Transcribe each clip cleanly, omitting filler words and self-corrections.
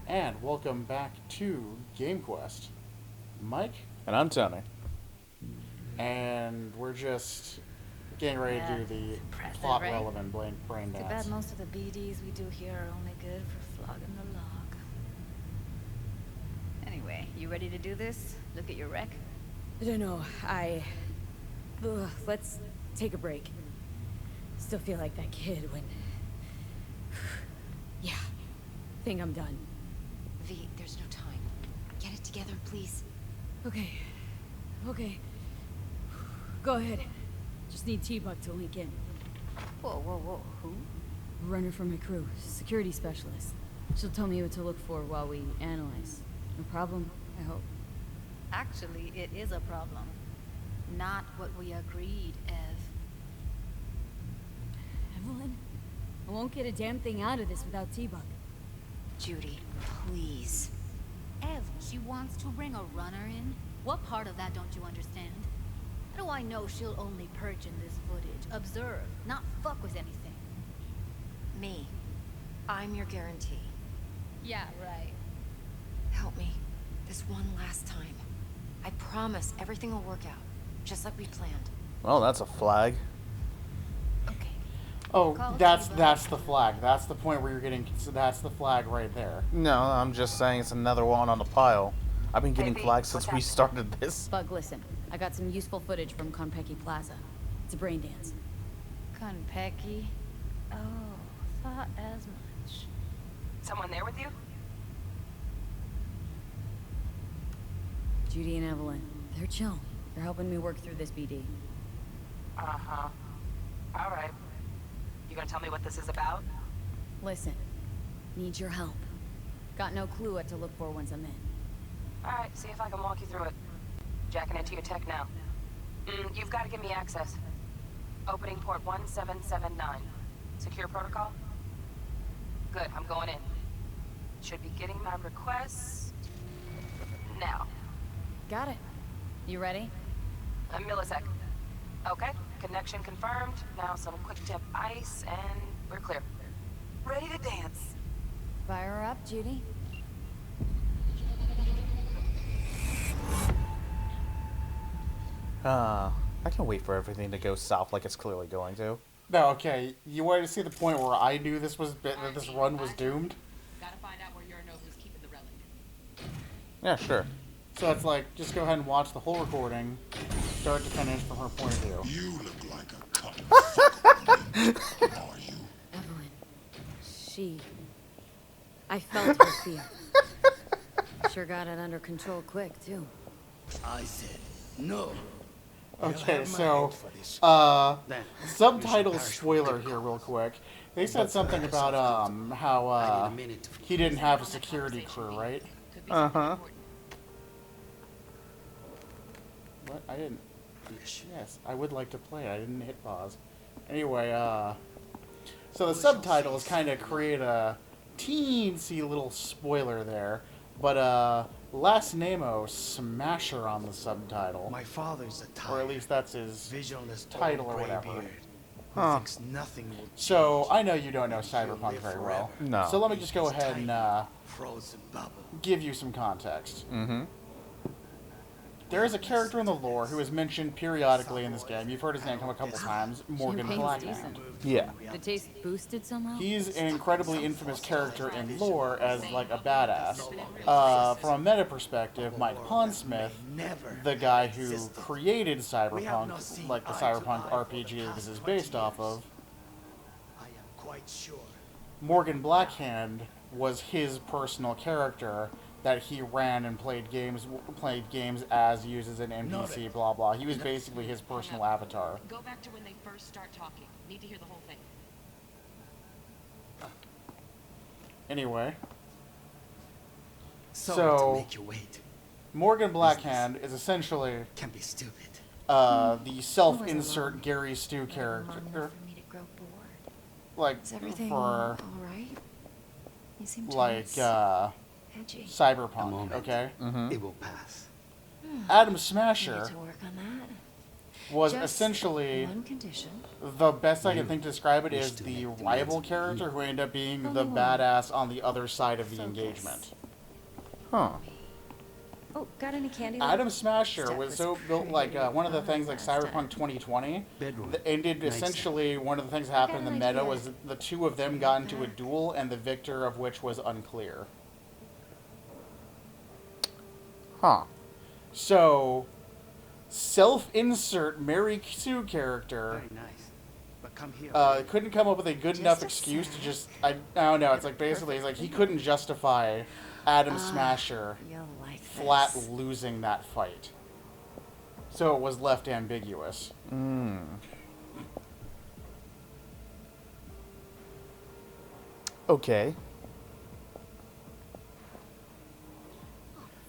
And welcome back to GameQuest. Mike, And I'm Tony. and we're just getting ready to do the Impressive, plot right? relevant brain Too dance. bad most of the BDs we do here are only good for flogging the log. Anyway, you ready to do this? Look at your wreck? I don't know. Let's take a break. Still feel like that kid when... Yeah. Think I'm done. V, there's no time. Get it together, please. Okay. Okay. Go ahead. Just need T-Buck to link in. Whoa. Who? Runner from my crew. Security specialist. She'll tell me what to look for while we analyze. No problem, I hope. Actually, it is a problem. Not what we agreed, Ev. Evelyn? I won't get a damn thing out of this without T-Buck. Judy, please. Ev, she wants to bring a runner in? What part of that don't you understand? How do I know she'll only perch in this footage, observe, not fuck with anything? Me. I'm your guarantee. Yeah, right. Help me. This one last time. I promise everything will work out. Just like we planned. Well, that's a flag. Okay. Oh, Call that's T-Buck. the flag. That's the point where you're getting. That's the flag right there. No, I'm just saying it's another one on the pile. I've been getting Hey, V, flags since what's we happening? started this. Bug, listen. I got some useful footage from Konpeki Plaza. It's a brain dance. Konpeki? Oh, thought as much. Someone there with you? Judy and Evelyn. They're chill. They're helping me work through this BD. Uh-huh. All right. You gonna tell me what this is about? Listen. Need your help. Got no clue what to look for once I'm in. All right, see if I can walk you through it. Jacking into your tech now. You've got to give me access. Opening port 1779. Secure protocol? Good, I'm going in. Should be getting my request now. Got it. You ready? A millisec. Okay, connection confirmed. Now some quick tip ice and we're clear. Ready to dance. Fire her up, Judy. I can wait for everything to go south like it's clearly going to. No, okay. You wanted to see the point where I knew this was that this run was doomed. Gotta find out where Yorinobu's keeping the relic. Yeah, sure. So it's like, just go ahead and watch the whole recording, start to finish from her point of view. You look like a cunt. Are you? Evelyn. She... I felt her fear. Sure got it under control quick, too. I said no. Okay, so, Then, subtitle spoiler here real quick. They said something about, how, he didn't have a security crew, right? Could be something Uh-huh. important. What? I didn't. Yes, I would like to play. I didn't hit pause. Anyway, so the subtitles kind of create a teensy little spoiler there, but, last name-o Smasher on the subtitle. my father's a Or tired, at least that's his visionless title old or whatever. graybeard who Huh. thinks nothing will So, change. I know you don't know Cyberpunk very well. No. So let me just go ahead and, Frozen bubble. give you some context. Mm-hmm. There is a character in the lore who is mentioned periodically in this game. You've heard his name come a couple times, Morgan Champagne's Blackhand. decent. Yeah. The taste boosted somehow? He's an incredibly infamous character in lore as, like, a badass. From a meta perspective, Mike Pondsmith, Never. the guy who created Cyberpunk, like the Cyberpunk RPG that this is based off of, I am quite sure. Morgan Blackhand was his personal character that he ran and played games as, uses an NPC, blah blah. He was basically his personal avatar. Go back to when they first start talking. Need to hear the whole thing. Anyway, So, So- to make you wait Morgan Blackhand is essentially can be stupid. the self-insert Gary Stu character, For me to grow bored. like Is everything for all right? You seem like tense, edgy. Cyberpunk. moment. Okay, Mm-hmm. It will pass. Adam Need Smasher to work on that. was Just essentially one condition. the best I can think to describe it wish is to the make demands rival of character who ended up being Only the one. badass on the other side of the Focus. engagement. Huh. Oh, got any candy? Adam Smasher Steph was was so built like pretty one of the fun things like last Cyberpunk time. 2020 Bedroom. ended Nice. essentially one of the things that happened in the got an meta idea. was the two of them got into a duel and the victor of which was unclear. Huh. So, self-insert Mary Sue character Very nice. But come here. couldn't come up with a good Just enough a excuse to sec. just I don't know. It's like basically it's like he couldn't justify Adam Smasher You'll like flat this. losing that fight. So it was left ambiguous. Okay.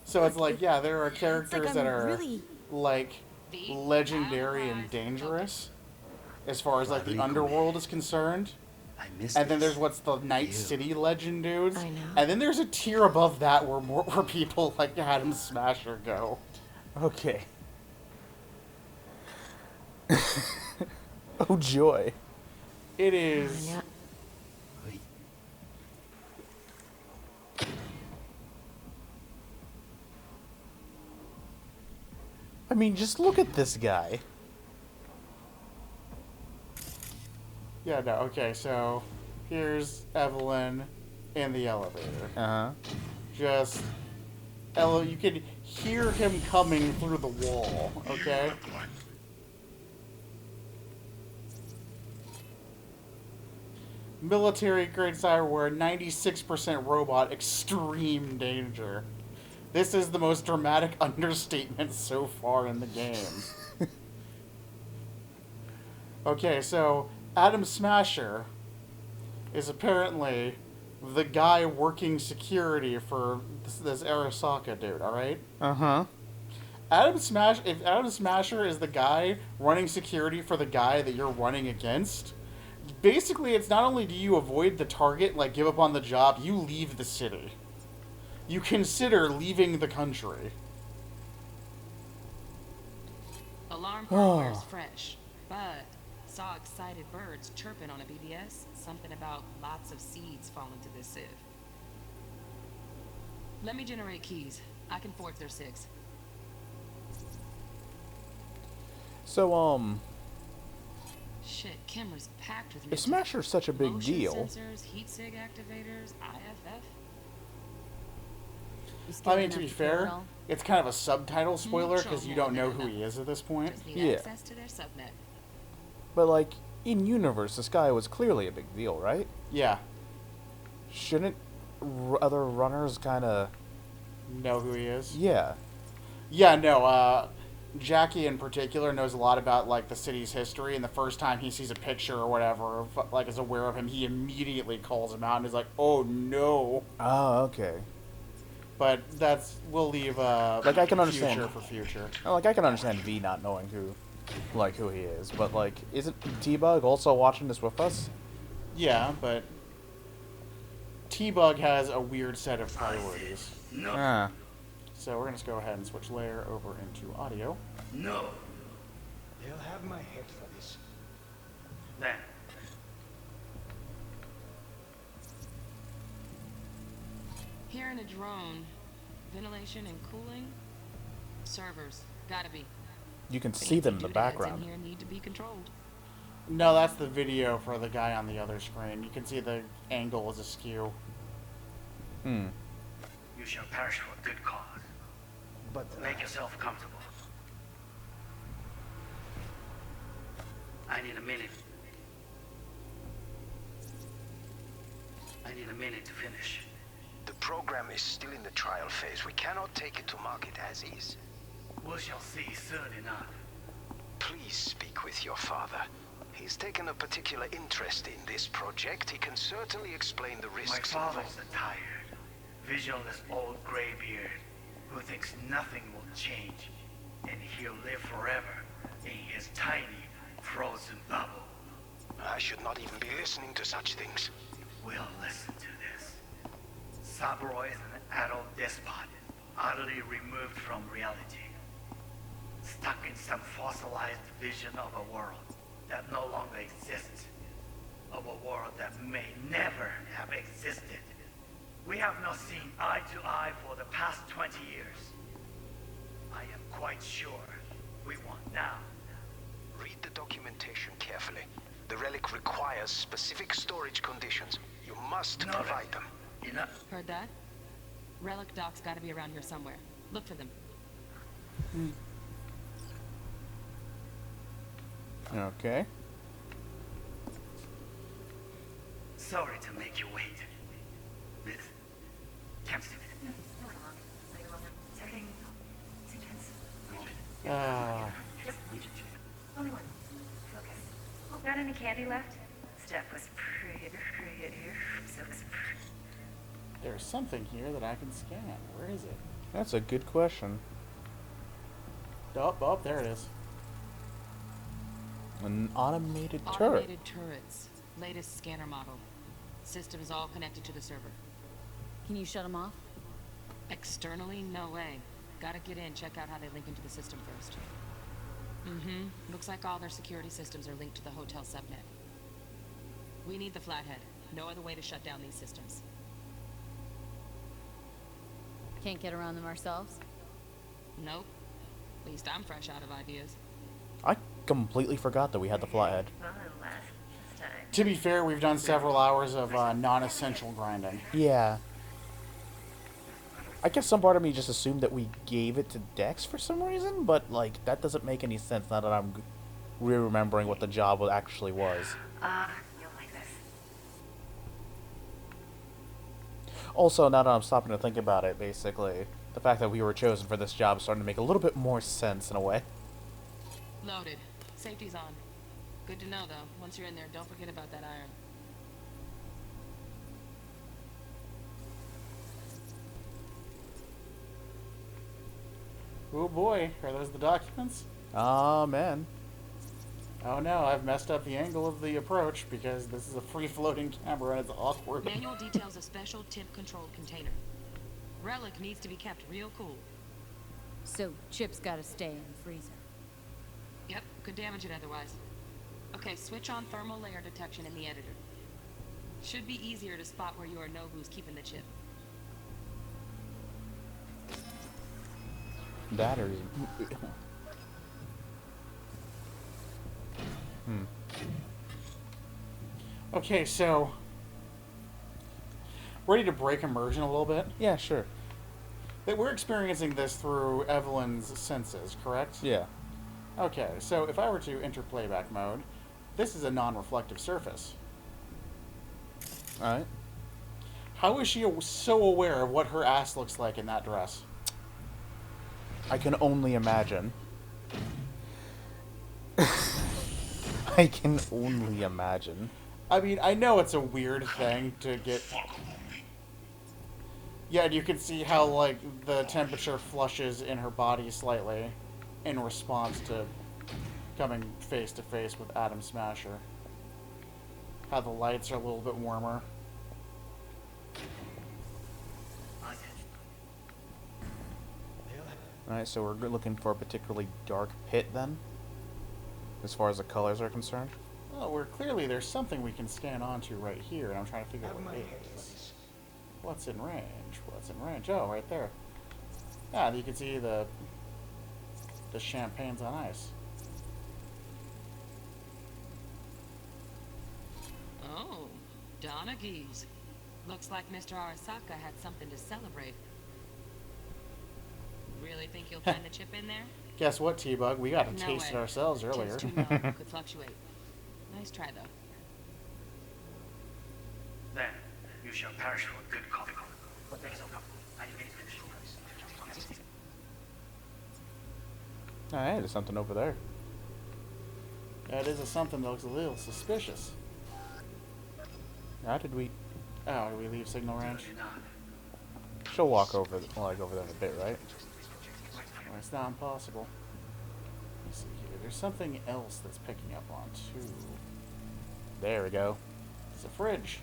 So it's like, yeah, there are It's characters like that I'm are really... like The legendary and Allies dangerous as far as like the Rodrigo. underworld is concerned. I missed And then this. there's what's the Night You. City legend dudes. I know. And then there's a tier above that where people like Adam Smasher go. Okay. Oh joy. It is Yeah. Wait. I mean, just look at this guy. yeah, no, okay, so here's Evelyn in the elevator. Uh-huh. Just you can hear him coming through the wall, okay? Military grade cyberware, 96% robot, extreme danger. This is the most dramatic understatement so far in the game. Okay, so Adam Smasher is apparently the guy working security for this Arasaka dude, alright? Uh-huh. If Adam Smasher is the guy running security for the guy that you're running against, basically it's not only do you avoid the target, like give up on the job, you leave the city. You consider leaving the country. Alarm firmware's fresh, but saw excited birds chirping on a BBS. Something about lots of seeds falling to this sieve. Let me generate keys. I can forge their SIGs. So, Shit, camera's packed with if Smasher's such a big motion deal, sensors, heat sig activators, IFF. You scared I mean, enough to be kill it fair, all? it's kind of a subtitle spoiler Mucho because you more don't know than who he enough. is at this point. Just need Yeah. access to their subnet. but like, in universe, this guy was clearly a big deal, right? Yeah, Shouldn't other runners kind of... know who he is. Yeah. Yeah, no, Jackie in particular knows a lot about, like, the city's history, and the first time he sees a picture or whatever, like, is aware of him, he immediately calls him out and is like, oh, no. Oh, okay. But we'll leave, Like, I can understand. future for future. Like, I can understand V not knowing who he is, but, like, isn't T-Bug also watching this with us? Yeah, but T-Bug has a weird set of priorities. No. Ah. So we're going to go ahead and switch layer over into audio. No. They'll have my head for this. Then. Here in a drone, ventilation and cooling, servers, gotta be. You can see them in the Doodads background. in here need to be controlled. No, that's the video for the guy on the other screen. You can see the angle is askew. Hmm. You shall perish for a good cause. But Make yourself comfortable. I need a minute. I need a minute to finish. The program is still in the trial phase. We cannot take it to market as is. We shall see soon enough. Please speak with your father. He's taken a particular interest in this project. He can certainly explain the My risks father's involved. a tired, visionless old graybeard who thinks nothing will change, and he'll live forever in his tiny, frozen bubble. I should not even be listening to such things. We'll listen to this. Cyborg is an adult despot, utterly removed from reality. Stuck in some fossilized vision of a world that no longer exists. Of a world that may never have existed. We have not seen eye to eye for the past 20 years. I am quite sure we want now. Read the documentation carefully. The relic requires specific storage conditions. You must Noted. provide them. Enough. Heard that? Relic docs gotta be around here somewhere. Look for them. Okay. Sorry to make you wait. This comes to Got any candy left? Stuff was pretty. So was There's something here that I can scan. Where is it? That's a good question. Oh, there it is. An automated turret. Automated turrets. Latest scanner model. Systems all connected to the server. Can you shut them off? Externally, no way. Gotta get in, check out how they link into the system first. Looks like all their security systems are linked to the hotel subnet. We need the flathead. No other way to shut down these systems. Can't get around them ourselves? Nope. At least I'm fresh out of ideas. I completely forgot that we had the flathead. To be fair, we've done several hours of non-essential grinding. Yeah. I guess some part of me just assumed that we gave it to Dex for some reason, but, like, that doesn't make any sense now that I'm re-remembering what the job actually was. you'll like this. Also, now that I'm stopping to think about it, basically, the fact that we were chosen for this job is starting to make a little bit more sense in a way. Loaded. Safety's on. Good to know, though. Once you're in there, don't forget about that iron. Oh boy, are those the documents? Ah, man. Oh no, I've messed up the angle of the approach because this is a free-floating camera and it's awkward. Manual details a special temp-controlled container. Relic needs to be kept real cool. So Chip's gotta stay in the freezer. Yep, could damage it otherwise. Okay, switch on thermal layer detection in the editor. Should be easier to spot where Yorinobu's keeping the chip. That or... Okay, so... Ready to break immersion a little bit? Yeah, sure. That we're experiencing this through Evelyn's senses, correct? Yeah. Okay, so if I were to enter playback mode, this is a non-reflective surface. Alright. How is she so aware of what her ass looks like in that dress? I can only imagine. I can only imagine. I mean, I know it's a weird thing to get... Yeah, and you can see how, like, the temperature flushes in her body slightly in response to coming face to face with Atom Smasher. How the lights are a little bit warmer. Alright, so we're looking for a particularly dark pit then? As far as the colors are concerned? Oh, we're clearly there's something we can scan onto right here, and I'm trying to figure out Have what my it head for is. this. What's in range? What's in range? Oh, right there. Yeah, you can see the champagnes on ice. Oh, Donaghys. Looks like Mr. Arasaka had something to celebrate. Really think you'll find the chip in there? Guess what, T-Bug? We got to No taste it way. ourselves earlier. Chip's too mellow, could fluctuate. Nice try, though. Then you shall perish for a good cause. Alright, there's something over there. That is something that looks a little suspicious. How did we... Oh, did we leave signal range? She'll walk over, like, over there in a bit, right? Well, it's not impossible. Let me see here. There's something else that's picking up on, too. There we go. It's a fridge.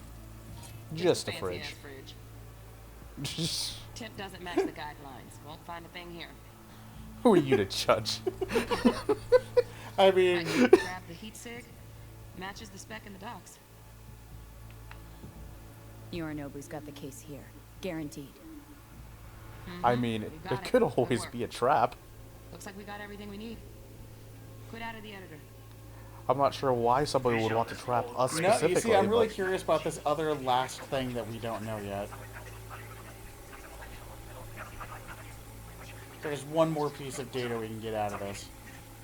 Just a Fancy-ass fridge. fridge. Tip doesn't match the guidelines. Won't find a thing here. Who are you to judge? I mean... Grab the heat sig. Matches the spec in the docs. Yorinobu's got the case here. Guaranteed. I mean, We it got could Good always work. be a trap. Looks like we got everything we need. Quit out of the editor. I'm not sure why somebody would want to trap us No, specifically. you see, I'm really but curious about this other last thing that we don't know yet. There's one more piece of data we can get out of this.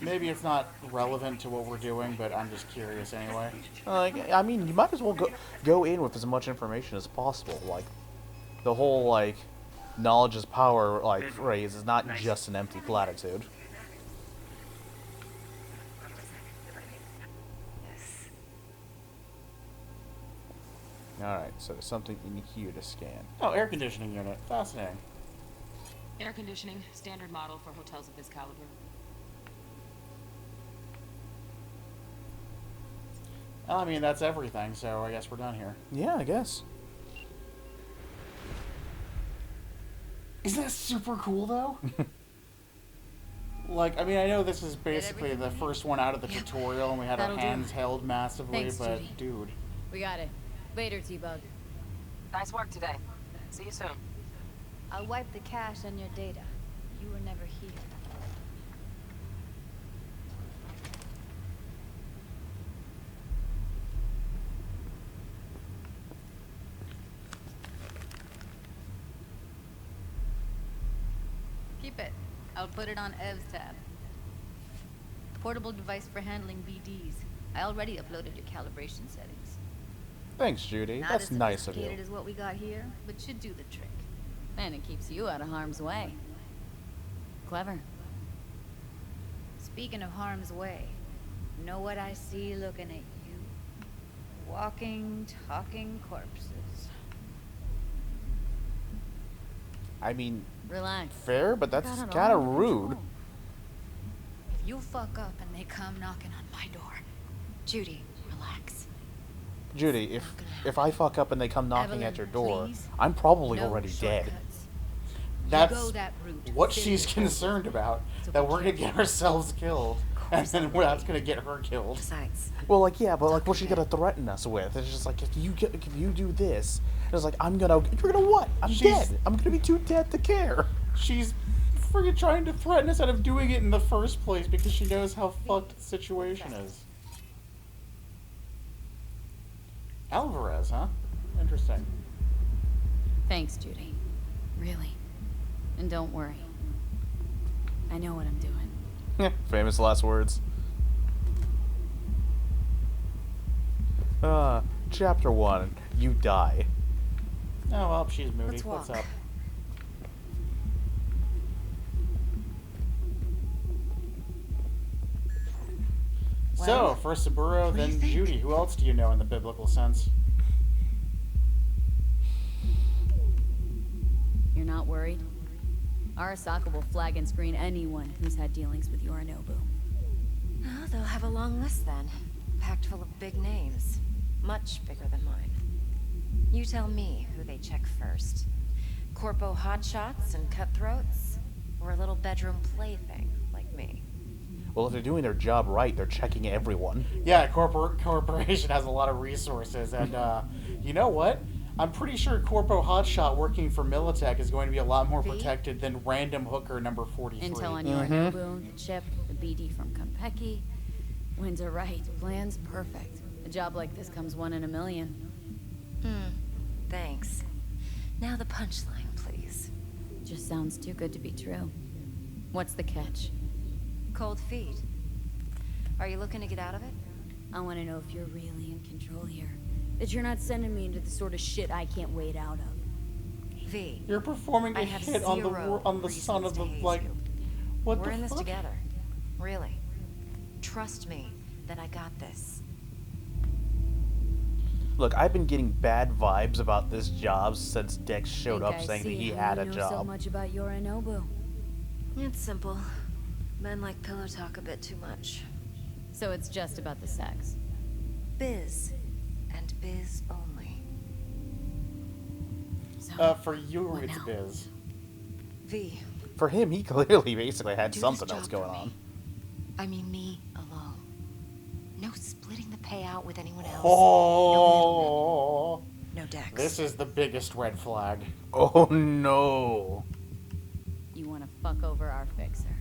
Maybe it's not relevant to what we're doing, but I'm just curious anyway. Like, I mean, you might as well go in with as much information as possible. Like, the whole like knowledge is power like phrase is not just an empty platitude. Yes. All right, so there's something in here to scan. Oh, air conditioning unit. Fascinating. Air conditioning, standard model for hotels of this caliber. Well, I mean, that's everything, so I guess we're done here. Yeah, I guess. Isn't that super cool, though? Like, I mean, I know this is basically the first one out of the tutorial, and we had our That'll do. hands held massively, Thanks, but, Judy. dude. We got it. Later, T-Bug. Nice work today. See you soon. I'll wipe the cache on your data. You were never here. Keep it. I'll put it on Ev's tab. Portable device for handling BDs. I already uploaded your calibration settings. Thanks, Judy. Not That's as nice of you. sophisticated as what we got here, but should do the trick. And it keeps you out of harm's way. Clever. Speaking of harm's way, know what I see looking at you? Walking, talking corpses. I mean, Relax. fair, but that's Got it kind of all under rude. control. If you fuck up and they come knocking on my door, Judy, relax. Judy, if I fuck up and they come knocking at Evelyn, your door, please. I'm probably No already dead. shortcuts. You That's go that route, what fit she's it. concerned about. So That be we're gonna careful. get ourselves killed. And then that's gonna get her killed. Besides, Well, like, yeah, but like, what's she gonna threaten us with? It's just like, if you do this, it's like, you're gonna what? I'm She's- dead. I'm gonna be too dead to care. She's freaking trying to threaten us out of doing it in the first place because she knows how fucked the situation is. Alvarez, huh? Interesting. Thanks, Judy. Really. And don't worry. I know what I'm doing. Famous last words. Chapter 1. You die. Oh, well, she's moody. Let's What's walk. up? So, Well, first Saburo, what do you then think? Judy. Who else do you know in the biblical sense? You're not worried? Arasaka will flag and screen anyone who's had dealings with Yorinobu. oh, they'll have a long list then. Packed full of big names. Much bigger than mine. You tell me who they check first. Corpo hotshots and cutthroats? Or a little bedroom plaything like me? Well, if they're doing their job right, they're checking everyone. Yeah, corporation has a lot of resources, and you know what? I'm pretty sure Corpo Hotshot working for Militech is going to be a lot more V? protected than random hooker number 43. Intel on Yorinobu, the chip, the BD from Konpeki. Winds are right. Plan's perfect. A job like this comes one in a million. Thanks. Now the punchline, please. Just sounds too good to be true. What's the catch? Cold feet. Are you looking to get out of it? I want to know if you're really in control here. That you're not sending me into the sort of shit I can't wait out of. V. You're performing a I have hit on the zero son of reasons the to hate like. you. What We're the in this fuck? together. Really. Trust me that I got this. Look, I've been getting bad vibes about this job since Dex showed up saying that he had a know so job. much about Yorinobu. It's simple. Men like pillow talk a bit too much. So it's just about the sex. Biz. And biz only. So, For you, what it's now? biz. V. For him, he clearly basically had Do something this else job going for on. me. I mean me alone. No splitting the payout with anyone else. Oh, No Dex. This is the biggest red flag. Oh no. You want to fuck over our fixer.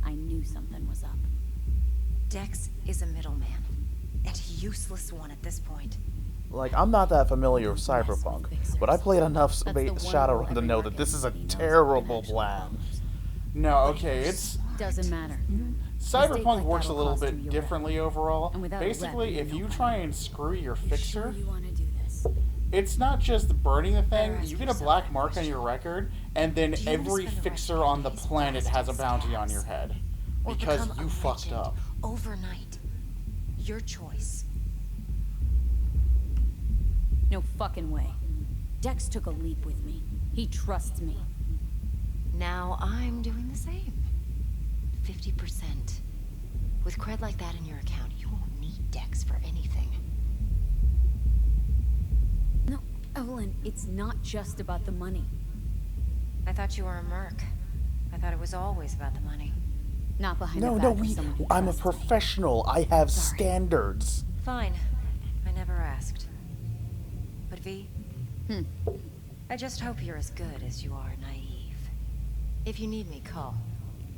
I knew something was up. Dex is a middleman. And a useless one at this point. Like, I'm not that familiar with Cyberpunk, but I played enough That's the one Shadowrun to every know that marketing this is a city knows terrible about plan. No, okay, it's... Doesn't matter. Cyberpunk like works a that'll little cost bit you your differently overall. And without a Basically, rep, if you you know try better. and screw your Sure fixer, you want to do this? it's not just burning the thing. Better ask You get a yourself black that mark on question. your record, and then Do you wanna every spend the rest fixer of your on the days planet has a blasting bounty on scabs? your head. Or Because become you a fucked legend up. overnight. Your choice. No fucking way. Dex took a leap with me. He trusts me. Now I'm doing the same. 50%. With cred like that in your account, you won't need Dex for anything. No, Evelyn, it's not just about the money. I thought you were a merc. I thought it was always about the money. Not behind No, the no, back of someone who I'm a trusts me. professional. I have Sorry. standards. Fine. I never asked. But V, Hmm. I just hope you're as good as you are naive. If you need me, call.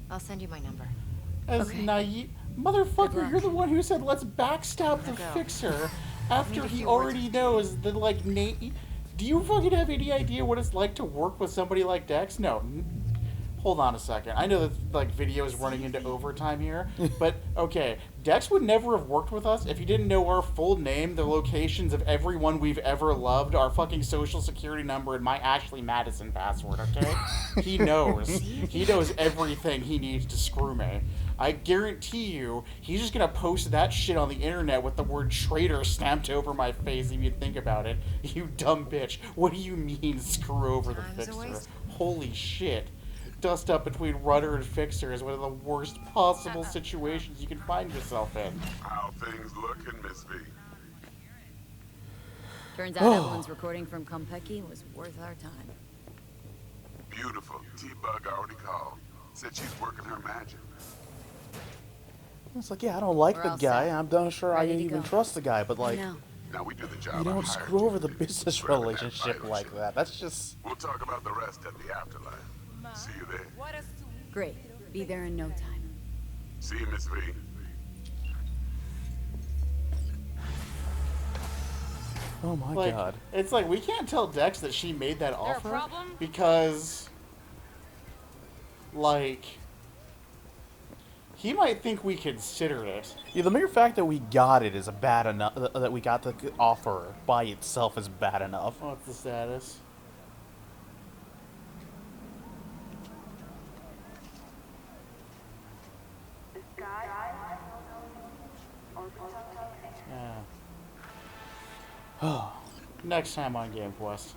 I'll send you my number. As Okay. naive... Good Motherfucker, luck. you're the one who said let's backstab the Gotta go. fixer Need after a he few words already with knows that, like, Nate... Do you fucking have any idea what it's like to work with somebody like Dex? No. Hold on a second. I know that, like, video is running into overtime here, but, okay. Dex would never have worked with us if he didn't know our full name, the locations of everyone we've ever loved, our fucking social security number, and my Ashley Madison password, okay? He knows. He knows everything he needs to screw me. I guarantee you, he's just gonna post that shit on the internet with the word traitor stamped over my face if you think about it. You dumb bitch. What do you mean, screw over the Time's a fixer? waste. Holy shit. Dust up between rudder and fixer is one of the worst possible situations you can find yourself in. How things looking, Miss V? Turns out Evelyn's recording from Kompeki was worth our time. Beautiful. T-Bug already called. Said she's working her magic. It's like, yeah, I don't like We're the all guy. set. I'm not sure I Ready to even go. trust the guy, but like, No. Now we do the job. you I don't hired screw you over the to do. business Grabbing that relationship vital like shit. that. That's just... We'll talk about the rest at the afterlife. See you there. Great. Be there in no time. See you, Miss V. Oh my Like, god. it's like, we can't tell Dex that she made that There a offer problem? because, like, he might think we consider it. Yeah, the mere fact that we got it is bad enough. That we got the offer by itself is bad enough. What's the status? Yeah. Next time on Game Quest.